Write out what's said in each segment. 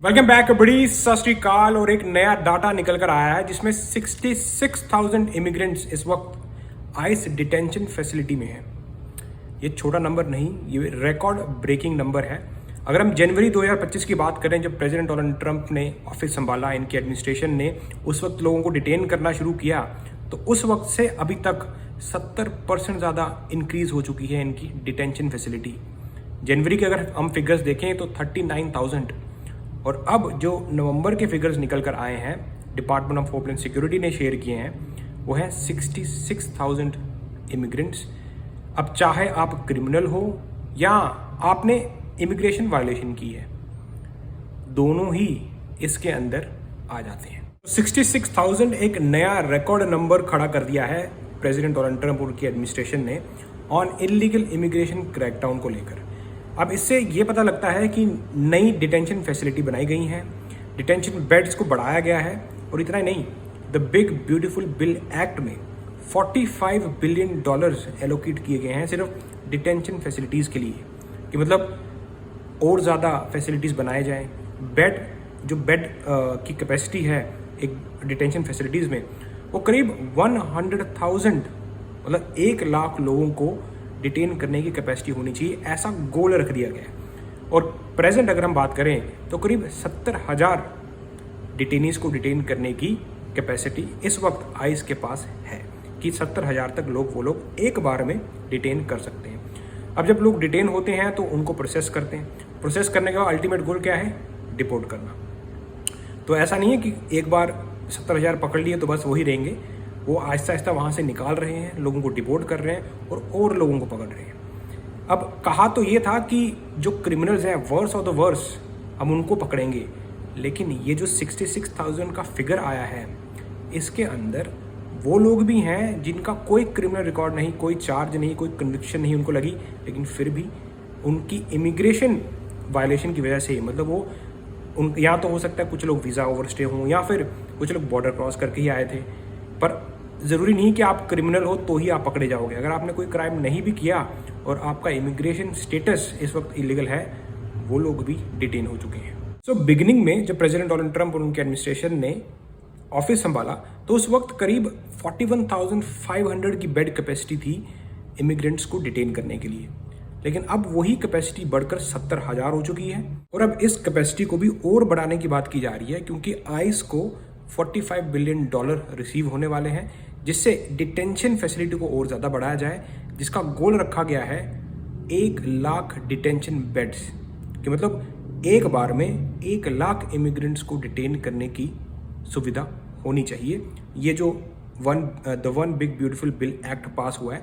Welcome back. बड़ी सत श्री अकाल। और एक नया डाटा निकल कर आया है जिसमें 66,000 इमिग्रेंट्स इस वक्त आइस डिटेंशन फैसिलिटी में हैं। ये छोटा नंबर नहीं, ये रिकॉर्ड ब्रेकिंग नंबर है। अगर हम जनवरी 2025 की बात करें, जब प्रेसिडेंट डोनाल्ड ट्रंप ने ऑफिस संभाला, इनकी एडमिनिस्ट्रेशन ने उस वक्त लोगों को डिटेन करना शुरू किया, तो उस वक्त से अभी तक 70% ज़्यादा इंक्रीज हो चुकी है इनकी डिटेंशन फैसिलिटी। जनवरी के अगर हम फिगर्स देखें तो 39,000, और अब जो नवंबर के फिगर्स निकल कर आए हैं, डिपार्टमेंट ऑफ होमलैंड सिक्योरिटी ने शेयर किए हैं, वो है 66,000 इमिग्रेंट्स। अब चाहे आप क्रिमिनल हो या आपने इमिग्रेशन वायलेशन की है, दोनों ही इसके अंदर आ जाते हैं। 66,000 एक नया रिकॉर्ड नंबर खड़ा कर दिया है प्रेसिडेंट डोनाल्ड ट्रंप और उनकी एडमिनिस्ट्रेशन ने ऑन इलीगल इमिग्रेशन क्रैकडाउन को लेकर। अब इससे ये पता लगता है कि नई डिटेंशन फैसिलिटी बनाई गई हैं, डिटेंशन बेड्स को बढ़ाया गया है, और इतना ही नहीं, the big beautiful bill act में $45 बिलियन एलोकेट किए गए हैं सिर्फ डिटेंशन फैसिलिटीज़ के लिए, कि मतलब और ज़्यादा फैसिलिटीज़ बनाए जाएं। जो बेड की कैपेसिटी है एक डिटेंशन फैसिलिटीज़ में, वो करीब 100,000 मतलब 1 लाख लोगों को डिटेन करने की कैपेसिटी होनी चाहिए, ऐसा गोल रख दिया गया है। और प्रेजेंट अगर हम बात करें तो करीब 70,000 डिटेनीज को डिटेन करने की कैपेसिटी इस वक्त आइस के पास है, कि 70,000 तक वो लोग एक बार में डिटेन कर सकते हैं। अब जब लोग डिटेन होते हैं तो उनको प्रोसेस करते हैं। प्रोसेस करने का अल्टीमेट गोल क्या है? डिपोर्ट करना। तो ऐसा नहीं है कि एक बार 70,000 पकड़ लिए तो बस वही रहेंगे, वो आहिस्ता आहिस्ता वहाँ से निकाल रहे हैं, लोगों को डिपोर्ट कर रहे हैं और लोगों को पकड़ रहे हैं। अब कहा तो ये था कि जो क्रिमिनल्स हैं, वर्स ऑफ द वर्स, हम उनको पकड़ेंगे, लेकिन ये जो 66,000 का फिगर आया है, इसके अंदर वो लोग भी हैं जिनका कोई क्रिमिनल रिकॉर्ड नहीं, कोई चार्ज नहीं, कोई कन्विक्शन नहीं उनको लगी, लेकिन फिर भी उनकी इमिग्रेशन वायलेशन की वजह से, मतलब वो यहाँ तो हो सकता है कुछ लोग वीज़ा ओवरस्टे हों या फिर कुछ लोग बॉर्डर क्रॉस करके ही आए थे, पर ज़रूरी नहीं कि आप क्रिमिनल हो तो ही आप पकड़े जाओगे। अगर आपने कोई क्राइम नहीं भी किया और आपका इमिग्रेशन स्टेटस इस वक्त इलीगल है, वो लोग भी डिटेन हो चुके हैं। सो बिगिनिंग में जब प्रेसिडेंट डोनाल्ड ट्रंप और उनके एडमिनिस्ट्रेशन ने ऑफिस संभाला, तो उस वक्त करीब 41,500 की बेड कैपेसिटी थी इमिग्रेंट्स को डिटेन करने के लिए, लेकिन अब वही कैपेसिटी बढ़कर 70,000 हो चुकी है। और अब इस कैपेसिटी को भी और बढ़ाने की बात की जा रही है, क्योंकि आइस को $45 बिलियन रिसीव होने वाले हैं, जिससे डिटेंशन फैसिलिटी को और ज़्यादा बढ़ाया जाए, जिसका गोल रखा गया है 1 लाख डिटेंशन बेड्स, कि मतलब एक बार में 1 लाख इमिग्रेंट्स को डिटेन करने की सुविधा होनी चाहिए। ये जो the one big beautiful bill act पास हुआ है,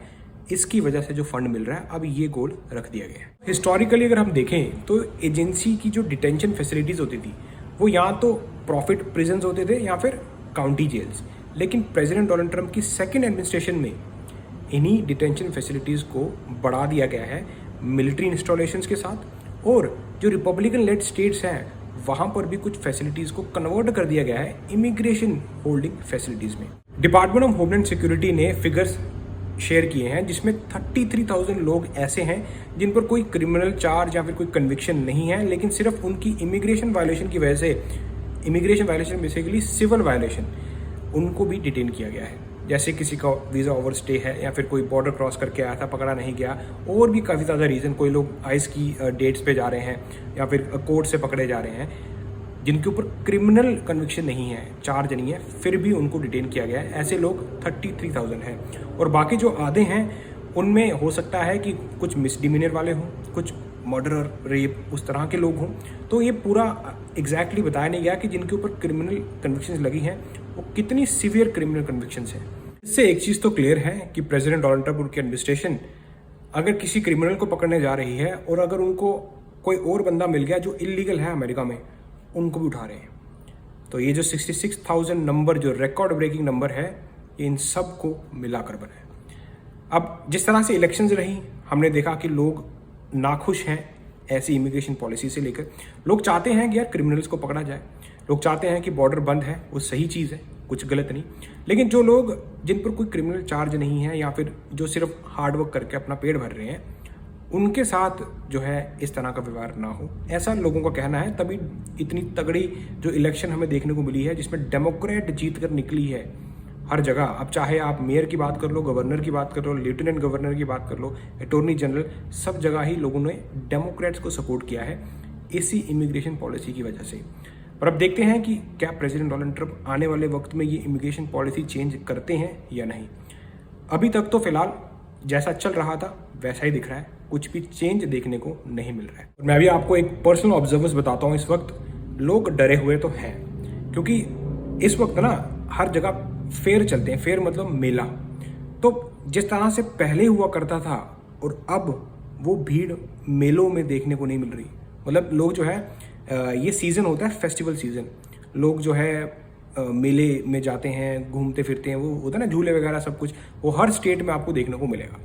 इसकी वजह से जो फंड मिल रहा है, अब ये गोल रख दिया गया है। हिस्टोरिकली अगर हम देखें तो एजेंसी की जो डिटेंशन फैसिलिटीज़ होती थी, वो यहाँ तो प्रॉफिट प्रिजन्स होते थे या फिर काउंटी जेल्स, लेकिन प्रेसिडेंट डोनाल्ड ट्रंप की सेकेंड एडमिनिस्ट्रेशन में इन्हीं डिटेंशन फैसिलिटीज़ को बढ़ा दिया गया है मिलिट्री इंस्टॉलेशंस के साथ, और जो रिपब्लिकन लेड स्टेट्स हैं वहाँ पर भी कुछ फैसिलिटीज़ को कन्वर्ट कर दिया गया है इमिग्रेशन होल्डिंग फैसिलिटीज़ में। डिपार्टमेंट ऑफ होमलैंड सिक्योरिटी ने फिगर्स शेयर किए हैं, जिसमें 33,000 लोग ऐसे हैं जिन पर कोई क्रिमिनल चार्ज या फिर कोई कन्विक्शन नहीं है, लेकिन सिर्फ उनकी इमिग्रेशन वायलेशन की वजह से, immigration violation basically civil violation, उनको भी डिटेन किया गया है। जैसे किसी का वीज़ा ओवरस्टे है या फिर कोई बॉर्डर क्रॉस करके आया था, पकड़ा नहीं गया, और भी काफ़ी ज़्यादा रीज़न, कोई लोग आइस की डेट्स पे जा रहे हैं या फिर कोर्ट से पकड़े जा रहे हैं, जिनके ऊपर क्रिमिनल कन्विक्शन नहीं है, चार्ज नहीं है, फिर भी उनको डिटेन किया गया है। ऐसे लोग 33,000 हैं, और बाकी जो आधे हैं उनमें हो सकता है कि कुछ मिसडिमिनर वाले हों, कुछ मर्डर, रेप, उस तरह के लोग हों। तो ये पूरा एग्जैक्टली बताया नहीं गया कि जिनके ऊपर क्रिमिनल कन्विक्शंस लगी हैं वो कितनी सीवियर क्रिमिनल कन्विक्शंस हैं। इससे एक चीज़ तो क्लियर है कि प्रेसिडेंट डोनाल्ड ट्रंप और उनकी एडमिनिस्ट्रेशन अगर किसी क्रिमिनल को पकड़ने जा रही है, और अगर उनको कोई और बंदा मिल गया जो इलीगल है अमेरिका में, उनको भी उठा रहे हैं। तो ये जो 66,000 नंबर, जो रिकॉर्ड ब्रेकिंग नंबर है, ये इन सब को मिलाकर बना है। अब जिस तरह से इलेक्शंस रही, हमने देखा कि लोग नाखुश हैं ऐसी इमिग्रेशन पॉलिसी से लेकर। लोग चाहते हैं कि यार क्रिमिनल्स को पकड़ा जाए, लोग चाहते हैं कि बॉर्डर बंद है, वो सही चीज़ है, कुछ गलत नहीं। लेकिन जो लोग जिन पर कोई क्रिमिनल चार्ज नहीं है या फिर जो सिर्फ हार्ड वर्क करके अपना पेट भर रहे हैं, उनके साथ जो है इस तरह का व्यवहार ना हो, ऐसा लोगों का कहना है। तभी इतनी तगड़ी जो इलेक्शन हमें देखने को मिली है, जिसमें डेमोक्रेट जीत कर निकली है हर जगह। अब चाहे आप मेयर की बात कर लो, गवर्नर की बात कर लो, लेफ्टिनेंट गवर्नर की बात कर लो, अटॉर्नी जनरल, सब जगह ही लोगों ने डेमोक्रेट्स को सपोर्ट किया है इसी इमिग्रेशन पॉलिसी की वजह से। और अब देखते हैं कि क्या प्रेसिडेंट डोनाल्ड ट्रंप आने वाले वक्त में ये इमिग्रेशन पॉलिसी चेंज करते हैं या नहीं। अभी तक तो फिलहाल जैसा चल रहा था वैसा ही दिख रहा है, कुछ भी चेंज देखने को नहीं मिल रहा है। और मैं भी आपको एक पर्सनल ऑब्जर्वर्स बताता हूँ, इस वक्त लोग डरे हुए तो हैं, क्योंकि इस वक्त ना हर जगह फेयर चलते हैं। फेयर मतलब मेला। तो जिस तरह से पहले हुआ करता था और अब वो भीड़ मेलों में देखने को नहीं मिल रही। मतलब लोग जो है ये सीज़न होता है फेस्टिवल सीज़न, लोग जो है मेले में जाते हैं, घूमते फिरते हैं, वो होता है ना झूले वगैरह सब कुछ, वो हर स्टेट में आपको देखने को मिलेगा।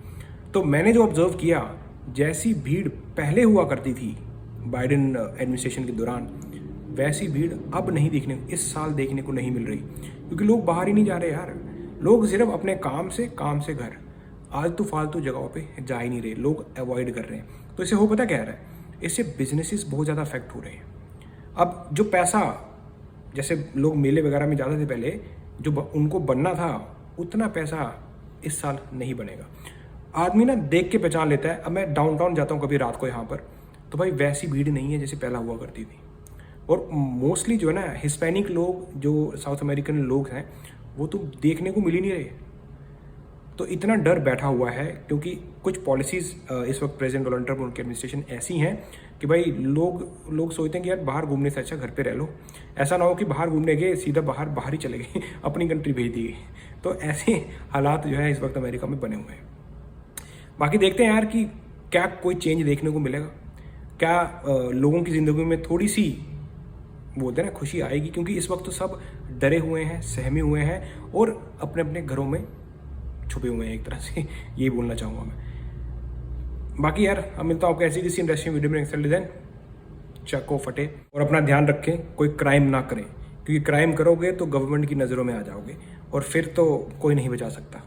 तो मैंने जो ऑब्जर्व किया, जैसी भीड़ पहले हुआ करती थी बाइडेन एडमिनिस्ट्रेशन के दौरान, वैसी भीड़ अब नहीं इस साल देखने को नहीं मिल रही, क्योंकि लोग बाहर ही नहीं जा रहे यार। लोग सिर्फ अपने काम से घर, आलतू फालतू जगहों पे जा ही नहीं रहे, लोग अवॉइड कर रहे हैं। तो इससे हो पता क्या रहा है, इससे बिजनेसेस बहुत ज़्यादा अफेक्ट हो रहे हैं। अब जो पैसा, जैसे लोग मेले वगैरह में जाते थे पहले, जो उनको बनना था उतना पैसा इस साल नहीं बनेगा। आदमी ना देख के पहचान लेता है। अब मैं डाउनटाउन जाता हूँ कभी रात को यहाँ पर, तो भाई वैसी भीड़ नहीं है जैसे पहला हुआ करती थी। और मोस्टली जो है ना हिस्पैनिक लोग, जो साउथ अमेरिकन लोग हैं, वो तो देखने को मिल ही नहीं रहे। तो इतना डर बैठा हुआ है क्योंकि कुछ पॉलिसीज़ इस वक्त प्रेसिडेंट डोनाल्ड ट्रंप और उनकी एडमिनिस्ट्रेशन ऐसी हैं कि भाई लोग सोचते हैं कि यार बाहर घूमने से अच्छा घर पे रह लो। ऐसा ना हो कि बाहर घूमने गए सीधा बाहर ही चले गए अपनी कंट्री भेज दी गई। तो ऐसे हालात जो है इस वक्त अमेरिका में बने हुए हैं। बाकी देखते हैं यार कि क्या कोई चेंज देखने को मिलेगा, क्या लोगों की ज़िंदगी में थोड़ी सी बोलते हैं ना खुशी आएगी, क्योंकि इस वक्त तो सब डरे हुए हैं, सहमे हुए हैं और अपने अपने घरों में छुपे हुए हैं एक तरह से, ये बोलना चाहूँगा मैं। बाकी यार अब मिलता हूँ आपको ऐसी किसी इंटरेस्टिंग वीडियो में। नेक्स्ट डिज़ाइन चको फटे, और अपना ध्यान रखें, कोई क्राइम ना करें, क्योंकि क्राइम करोगे तो गवर्नमेंट की नज़रों में आ जाओगे और फिर तो कोई नहीं बचा सकता।